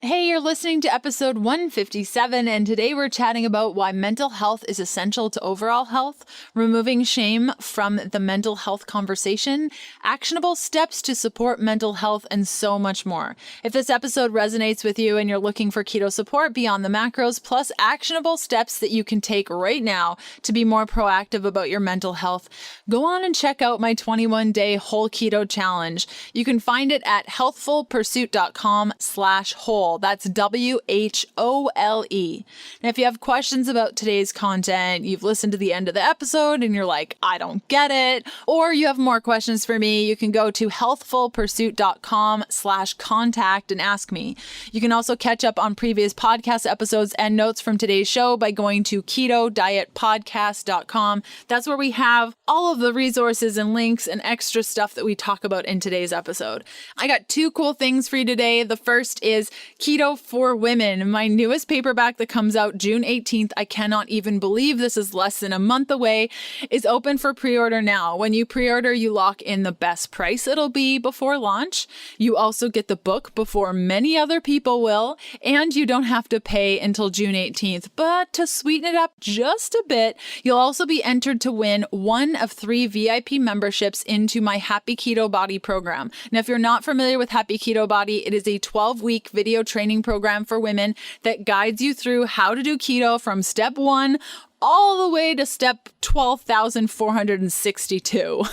Hey, you're listening to episode 157, and today we're chatting about why mental health is essential to overall health, removing shame from the mental health conversation, actionable steps to support mental health, and so much more. If this episode resonates with you and you're looking for keto support beyond the macros, plus actionable steps that you can take right now to be more proactive about your mental health, go on and check out my 21-day whole keto challenge. You can find it at healthfulpursuit.com/whole. That's WHOLE. Now, if you have questions about today's content, you've listened to the end of the episode and you're like, I don't get it, or you have more questions for me, you can go to healthfulpursuit.com/contact and ask me. You can also catch up on previous podcast episodes and notes from today's show by going to Keto Diet Podcast.com. That's where we have all of the resources and links and extra stuff that we talk about in today's episode. I got two cool things for you today. The first is Keto for Women, my newest paperback that comes out June 18th. I cannot even believe this is less than a month away. Is open for pre-order now. When you pre-order, you lock in the best price it'll be before launch. You also get the book before many other people will, and you don't have to pay until June 18th. But to sweeten it up just a bit, you'll also be entered to win one of 3 VIP memberships into my Happy Keto Body program. Now, if you're not familiar with Happy Keto Body, it is a 12-week video training program for women that guides you through how to do keto from step 1 all the way to step 12,462.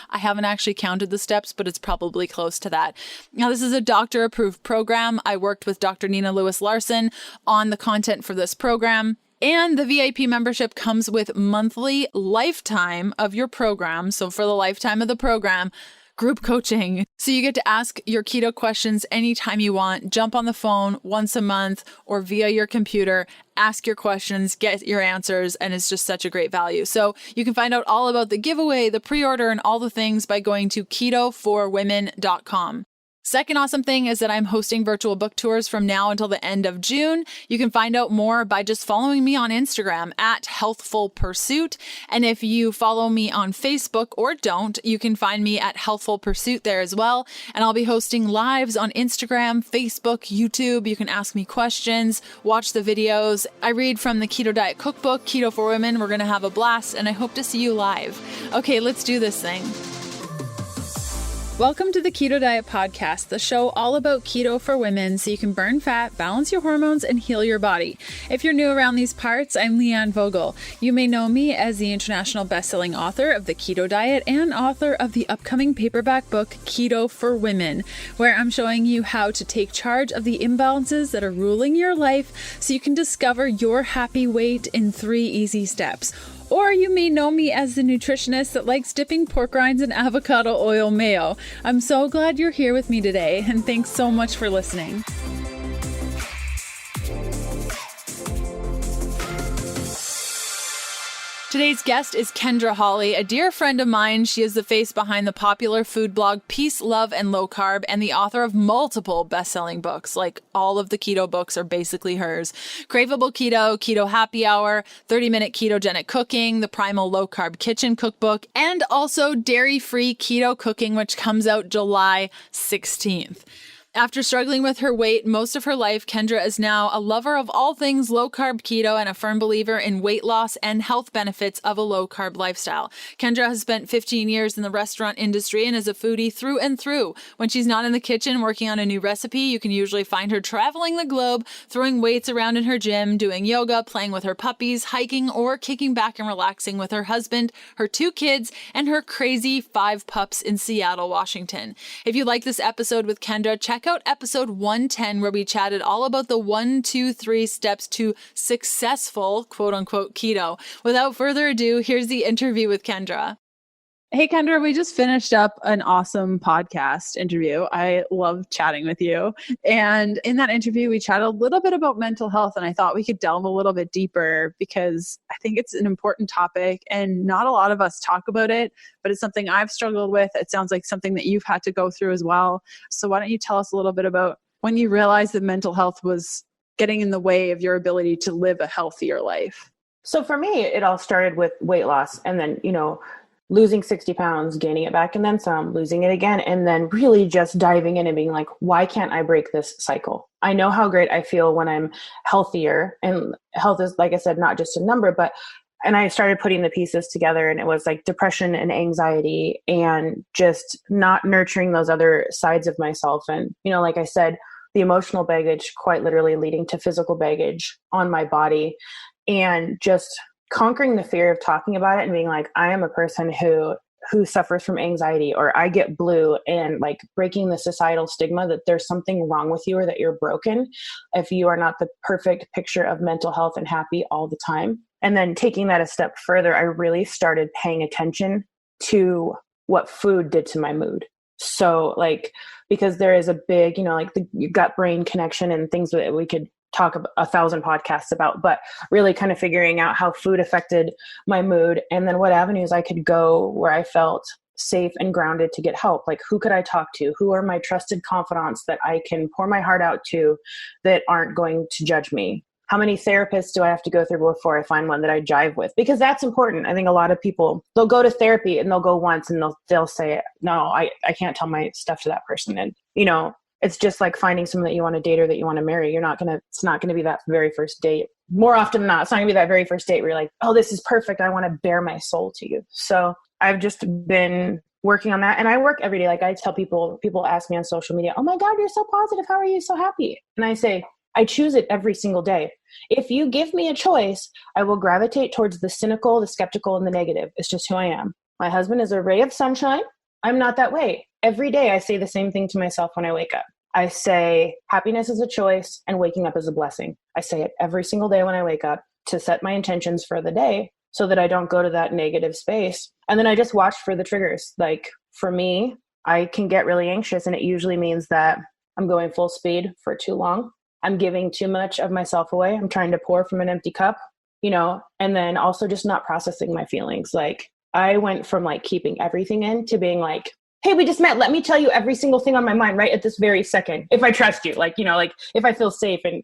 I haven't actually counted the steps, but it's probably close to that. Now, this is a doctor-approved program. I worked with Dr. Nina Lewis-Larson on the content for this program. And the VIP membership comes with monthly lifetime of your program. So for the lifetime of the program, group coaching. So you get to ask your keto questions anytime you want. Jump on the phone once a month or via your computer, ask your questions, get your answers, and it's just such a great value. So you can find out all about the giveaway, the pre-order, and all the things by going to ketoforwomen.com. Second awesome thing is that I'm hosting virtual book tours from now until the end of June. You can find out more by just following me on Instagram at Healthful Pursuit. And if you follow me on Facebook or don't, you can find me at Healthful Pursuit there as well. And I'll be hosting lives on Instagram, Facebook, YouTube. You can ask me questions, watch the videos. I read from the Keto Diet Cookbook, Keto for Women. We're going to have a blast, and I hope to see you live. Okay, let's do this thing. Welcome to the Keto Diet Podcast, the show all about keto for women so you can burn fat, balance your hormones, and heal your body. If you're new around these parts, I'm Leanne Vogel. You may know me as the international best-selling author of The Keto Diet and author of the upcoming paperback book, Keto for Women, where I'm showing you how to take charge of the imbalances that are ruling your life so you can discover your happy weight in 3 easy steps. Or you may know me as the nutritionist that likes dipping pork rinds in avocado oil mayo. I'm so glad you're here with me today, and thanks so much for listening. Today's guest is Kyndra Holley, a dear friend of mine. She is the face behind the popular food blog Peace, Love, and Low Carb, and the author of multiple best-selling books. Like, all of the keto books are basically hers. Craveable Keto, Keto Happy Hour, 30-Minute Ketogenic Cooking, the Primal Low Carb Kitchen Cookbook, and also Dairy-Free Keto Cooking, which comes out July 16th. After struggling with her weight most of her life, Kyndra is now a lover of all things low-carb keto and a firm believer in weight loss and health benefits of a low-carb lifestyle. Kyndra has spent 15 years in the restaurant industry and is a foodie through and through. When she's not in the kitchen working on a new recipe, you can usually find her traveling the globe, throwing weights around in her gym, doing yoga, playing with her puppies, hiking, or kicking back and relaxing with her husband, her 2 kids, and her crazy 5 pups in Seattle, Washington. If you like this episode with Kyndra, check out episode 110, where we chatted all about the 1, 2, 3 steps to successful quote unquote keto. Without further ado, here's the interview with Kyndra. Hey, Kyndra, we just finished up an awesome podcast interview. I love chatting with you. And in that interview, we chatted a little bit about mental health, and I thought we could delve a little bit deeper because I think it's an important topic and not a lot of us talk about it, but it's something I've struggled with. It sounds like something that you've had to go through as well. So why don't you tell us a little bit about when you realized that mental health was getting in the way of your ability to live a healthier life? So for me, it all started with weight loss, and then, losing 60 pounds, gaining it back and then some, losing it again, and then really just diving in and being like, why can't I break this cycle? I know how great I feel when I'm healthier, and health is, like I said, not just a number, and I started putting the pieces together, and it was like depression and anxiety and just not nurturing those other sides of myself. And, like I said, the emotional baggage quite literally leading to physical baggage on my body, and just conquering the fear of talking about it and being like, I am a person who suffers from anxiety, or I get blue, and like breaking the societal stigma that there's something wrong with you or that you're broken if you are not the perfect picture of mental health and happy all the time. And then taking that a step further, I really started paying attention to what food did to my mood. So like, because there is a big, like the gut brain connection and things that we could talk about 1,000 podcasts about, but really kind of figuring out how food affected my mood, and then what avenues I could go where I felt safe and grounded to get help. Like, who could I talk to? Who are my trusted confidants that I can pour my heart out to that aren't going to judge me? How many therapists do I have to go through before I find one that I jive with? Because that's important. I think a lot of people, they'll go to therapy and they'll go once and they'll say, no, I can't tell my stuff to that person. And, it's just like finding someone that you want to date or that you want to marry. It's not going to be that very first date. More often than not, it's not going to be that very first date where you're like, oh, this is perfect. I want to bare my soul to you. So I've just been working on that. And I work every day. Like I tell people ask me on social media, oh my God, you're so positive. How are you so happy? And I say, I choose it every single day. If you give me a choice, I will gravitate towards the cynical, the skeptical, and the negative. It's just who I am. My husband is a ray of sunshine. I'm not that way. Every day I say the same thing to myself when I wake up. I say happiness is a choice and waking up is a blessing. I say it every single day when I wake up to set my intentions for the day so that I don't go to that negative space. And then I just watch for the triggers. Like for me, I can get really anxious, and it usually means that I'm going full speed for too long. I'm giving too much of myself away. I'm trying to pour from an empty cup, and then also just not processing my feelings. Like I went from like keeping everything in to being like, hey, we just met. Let me tell you every single thing on my mind right at this very second. If I trust you, like if I feel safe and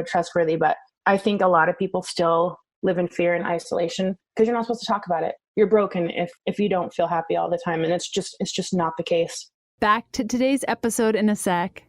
trustworthy. But I think a lot of people still live in fear and isolation because you're not supposed to talk about it. You're broken if you don't feel happy all the time. And it's just not the case. Back to today's episode in a sec.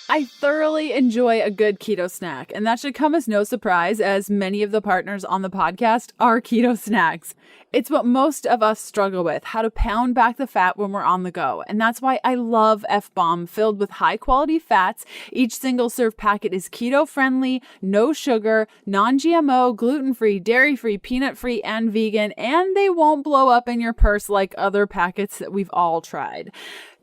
I thoroughly enjoy a good keto snack, and that should come as no surprise, as many of the partners on the podcast are keto snacks. It's what most of us struggle with, how to pound back the fat when we're on the go. And that's why I love F-Bomb, filled with high-quality fats. Each single-serve packet is keto-friendly, no sugar, non-GMO, gluten-free, dairy-free, peanut-free, and vegan, and they won't blow up in your purse like other packets that we've all tried.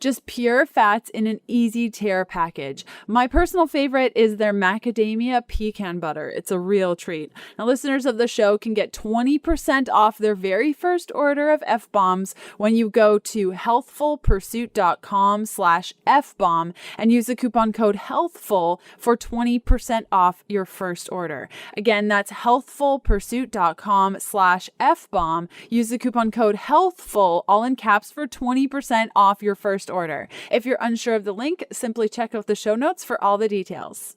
Just pure fats in an easy tear package. My personal favorite is their macadamia pecan butter. It's a real treat. Now, listeners of the show can get 20% off their very first order of F-Bombs when you go to healthfulpursuit.com/F-Bomb and use the coupon code HEALTHFUL for 20% off your first order. Again, that's healthfulpursuit.com/F-Bomb. Use the coupon code HEALTHFUL, all in caps, for 20% off your first order. If you're unsure of the link, simply check out the show notes for all the details.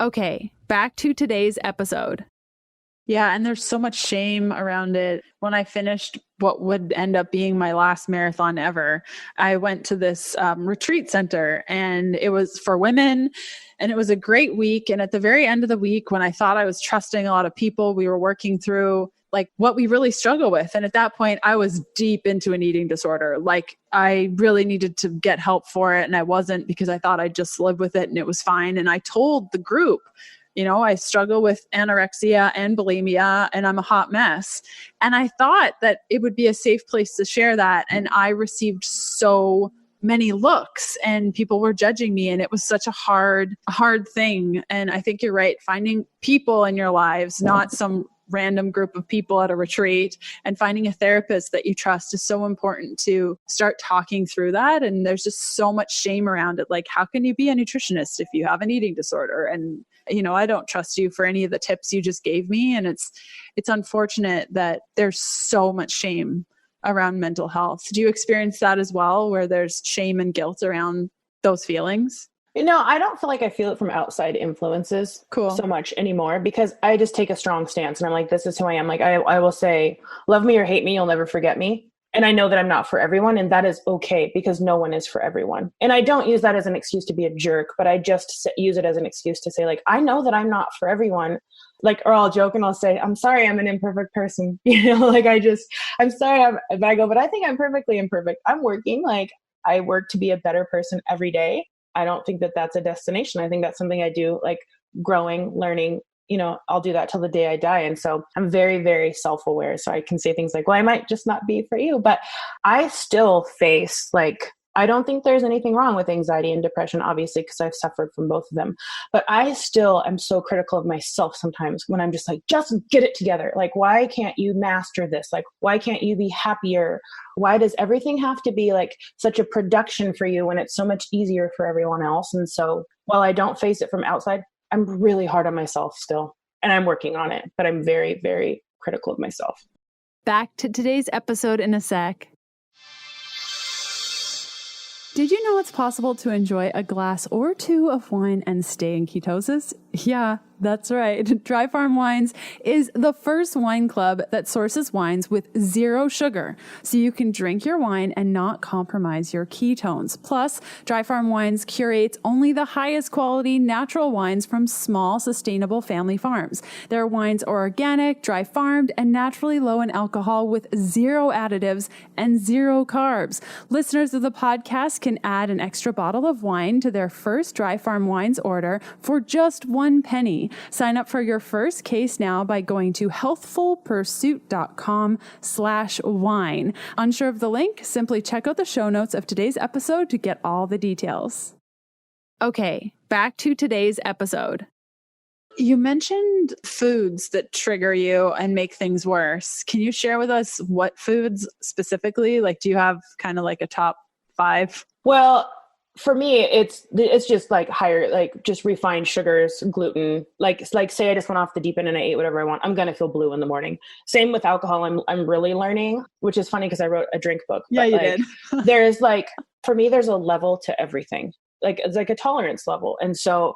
Okay, back to today's episode. Yeah, and there's so much shame around it. When I finished what would end up being my last marathon ever, I went to this retreat center, and it was for women, and it was a great week. And at the very end of the week, when I thought I was trusting a lot of people, we were working through like what we really struggle with. And at that point, I was deep into an eating disorder. Like I really needed to get help for it. And I wasn't, because I thought I'd just live with it and it was fine. And I told the group, I struggle with anorexia and bulimia, and I'm a hot mess. And I thought that it would be a safe place to share that. And I received so many looks, and people were judging me, and it was such a hard thing. And I think you're right. Finding people in your lives, not some random group of people at a retreat, and finding a therapist that you trust is so important to start talking through that. And there's just so much shame around it. Like, how can you be a nutritionist if you have an eating disorder? And, I don't trust you for any of the tips you just gave me. And it's unfortunate that there's so much shame around mental health. Do you experience that as well, where there's shame and guilt around those feelings? I don't feel like I feel it from outside influences so much anymore, because I just take a strong stance and I'm like, this is who I am. Like I will say, love me or hate me, you'll never forget me. And I know that I'm not for everyone, and that is okay because no one is for everyone. And I don't use that as an excuse to be a jerk, but I just use it as an excuse to say, like, I know that I'm not for everyone. Like, or I'll joke and I'll say, I'm sorry, I'm an imperfect person. Like I'm sorry. But I go, but I think I'm perfectly imperfect. I'm working. Like, I work to be a better person every day. I don't think that that's a destination. I think that's something I do, like growing, learning. I'll do that till the day I die. And so I'm very, very self-aware. So I can say things like, well, I might just not be for you, but I still face, like, I don't think there's anything wrong with anxiety and depression, obviously, because I've suffered from both of them. But I still am so critical of myself sometimes when I'm just like, just get it together. Like, why can't you master this? Like, why can't you be happier? Why does everything have to be like such a production for you when it's so much easier for everyone else? And so while I don't face it from outside, I'm really hard on myself still, and I'm working on it, but I'm very, very critical of myself. Back to today's episode in a sec. Did you know it's possible to enjoy a glass or two of wine and stay in ketosis? Yeah, that's right. Dry Farm Wines is the first wine club that sources wines with 0 sugar, so you can drink your wine and not compromise your ketones. Plus, Dry Farm Wines curates only the highest quality natural wines from small, sustainable family farms. Their wines are organic, dry farmed, and naturally low in alcohol with 0 additives and 0 carbs. Listeners of the podcast can add an extra bottle of wine to their first Dry Farm Wines order for just 1 penny. Sign up for your first case now by going to healthfulpursuit.com/wine. Unsure of the link? Simply check out the show notes of today's episode to get all the details. Okay, back to today's episode. You mentioned foods that trigger you and make things worse. Can you share with us what foods specifically? Like, do you have kind of like a top 5? Well, for me, it's just like higher, like just refined sugars, gluten. Like say I just went off the deep end and I ate whatever I want, I'm gonna feel blue in the morning. Same with alcohol. I'm really learning, which is funny because I wrote a drink book. Yeah, you did. There's like, for me, there's a level to everything. Like, it's like a tolerance level. And so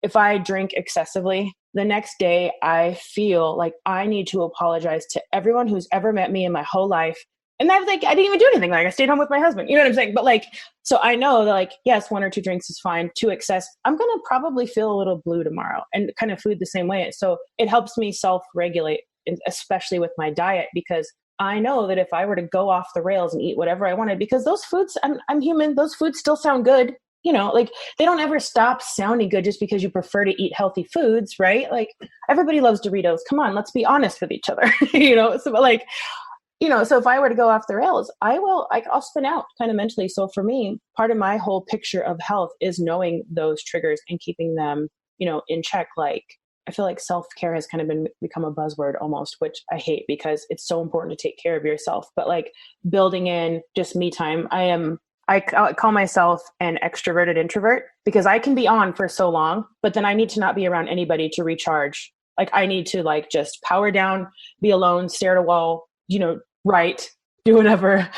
if I drink excessively, the next day I feel like I need to apologize to everyone who's ever met me in my whole life. And I didn't even do anything. Like, I stayed home with my husband. You know what I'm saying? But like, so I know that, like, yes, 1 or 2 drinks is fine. To excess, I'm going to probably feel a little blue tomorrow, and kind of food the same way. So it helps me self-regulate, especially with my diet, because I know that if I were to go off the rails and eat whatever I wanted, because those foods, I'm human, those foods still sound good. Like, they don't ever stop sounding good just because you prefer to eat healthy foods, right? Like, everybody loves Doritos. Come on, let's be honest with each other. So like, so if I were to go off the rails, I'll spin out kind of mentally. So for me, part of my whole picture of health is knowing those triggers and keeping them, in check. Like, I feel like self-care has kind of become a buzzword almost, which I hate because it's so important to take care of yourself. But like, building in just me time, I call myself an extroverted introvert because I can be on for so long, but then I need to not be around anybody to recharge. Like, I need to like just power down, be alone, stare at a wall, write, do whatever.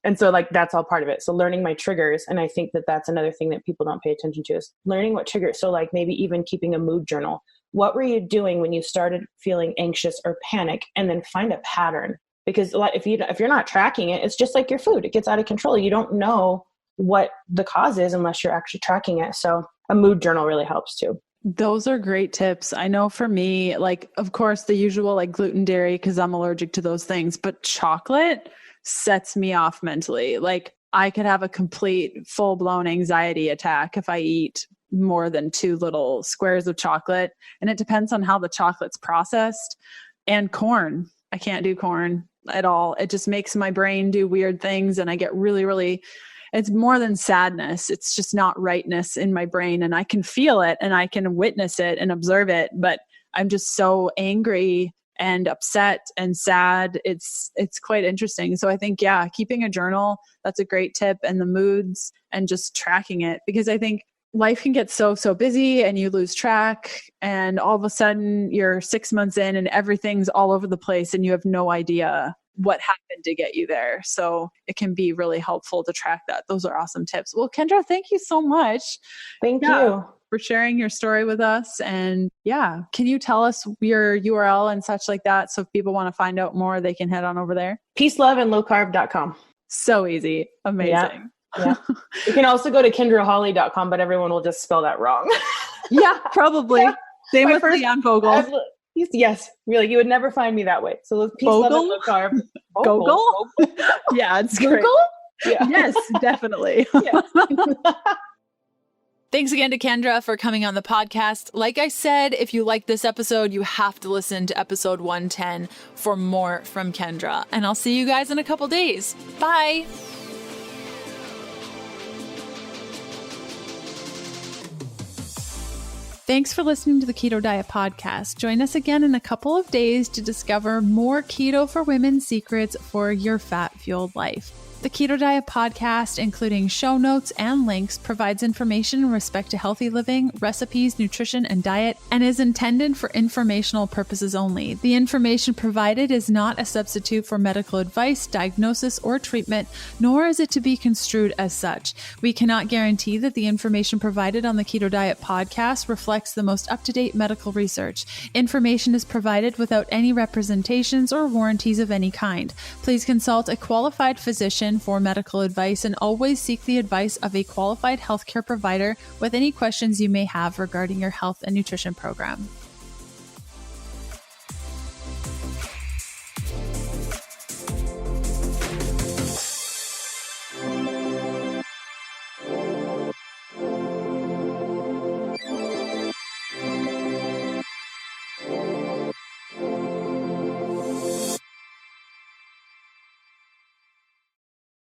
And so like, that's all part of it. So learning my triggers. And I think that that's another thing that people don't pay attention to, is learning what triggers. So like, maybe even keeping a mood journal. What were you doing when you started feeling anxious or panic? And then find a pattern. Because if you're not tracking it, it's just like your food. It gets out of control. You don't know what the cause is unless you're actually tracking it. So a mood journal really helps too. Those are great tips. I know for me, like, of course, the usual, like gluten, dairy, because I'm allergic to those things, but chocolate sets me off mentally. Like, I could have a complete full-blown anxiety attack if I eat more than 2 little squares of chocolate. And it depends on how the chocolate's processed. And corn. I can't do corn at all. It just makes my brain do weird things, and I get really, really, it's more than sadness. It's just not rightness in my brain, and I can feel it and I can witness it and observe it, but I'm just so angry and upset and sad. It's quite interesting. So I think, yeah, keeping a journal, that's a great tip, and the moods and just tracking it, because I think life can get so busy and you lose track, and all of a sudden you're 6 months in and everything's all over the place and you have no idea what happened to get you there. So it can be really helpful to track that. Those are awesome tips. Well, Kyndra, thank you so much. Thank you. for sharing your story with us. And yeah, can you tell us your URL and such like that? So if people want to find out more, they can head on over there. peaceloveandlowcarb.com. So easy. Amazing. Yeah. You can also go to KyndraHolley.com, but everyone will just spell that wrong. Yeah, probably. Yeah. Same with Leanne Vogel. Yes, really. You would never find me that way. So peace, love, and low carb. Google? Yeah, it's great. Google? Yeah. Yes, definitely. Yes. Thanks again to Kyndra for coming on the podcast. Like I said, if you like this episode, you have to listen to episode 110 for more from Kyndra. And I'll see you guys in a couple days. Bye. Thanks for listening to the Keto Diet Podcast. Join us again in a couple of days to discover more keto for women secrets for your fat-fueled life. The Keto Diet Podcast, including show notes and links, provides information in respect to healthy living, recipes, nutrition, and diet, and is intended for informational purposes only. The information provided is not a substitute for medical advice, diagnosis, or treatment, nor is it to be construed as such. We cannot guarantee that the information provided on the Keto Diet Podcast reflects the most up-to-date medical research. Information is provided without any representations or warranties of any kind. Please consult a qualified physician for medical advice and always seek the advice of a qualified healthcare provider with any questions you may have regarding your health and nutrition program.